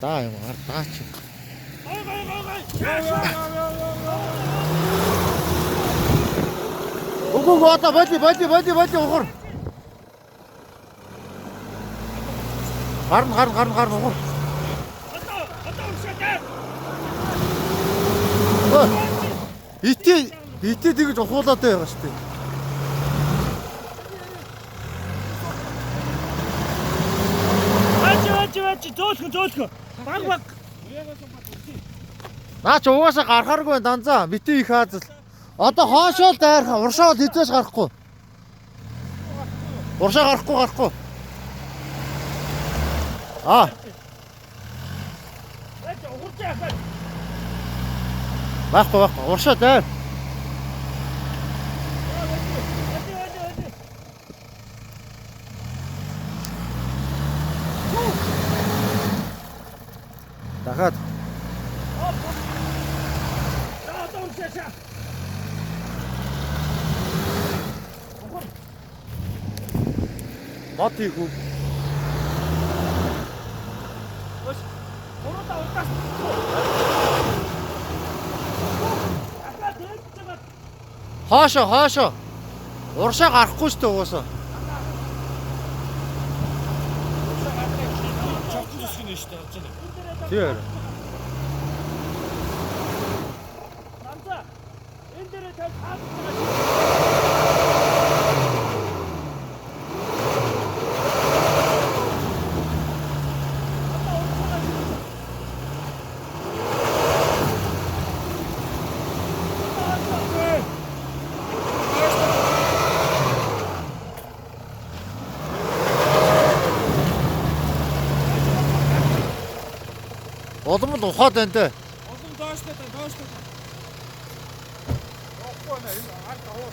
Даа юм гар даач. Үгүй одоо боли ухар. Гарна ухар. Итээ тэгж ухуулаад байгаа шүү дээ. Ачи зөөлхөн. Баг. Наа ч угаасаа гарахааргүй данзаа. Битээ их хаазал. Одоо хоошоо л дайрхан, уршаа бол хизээж гарахгүй. Уршаа гарахгүй. Байхгүй. Уршаа дайр. Дахиад. Мод хийх үү? Хоошоо. Уршаа гарахгүй шүү дээ угаасаа. Тийм. Намза. Энэ дээрээ тав хаад. Улам л ухаад байна те. Улам доошлоо. Явахгүй нэ. Энэ ард аваа.